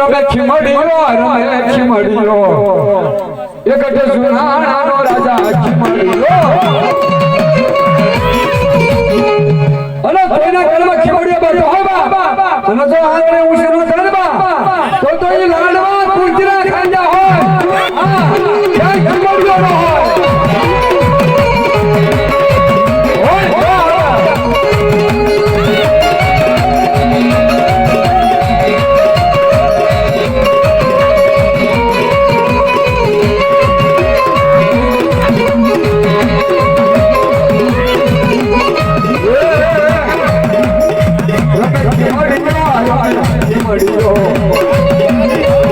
રમે ખીમડીયો રમે ખીમડીયો એક જ સુનાણાનો રાજા ખીમડીયો અરે કોઈના ઘરમાં ખીમડીયો બેઠો હોય બા અને જો આને ઉશેનો કરે બા તો એ લાડવા કુંજરા ખાંજા હોય હા ક્યાં ખીમડીયો ન હોય મળ્યો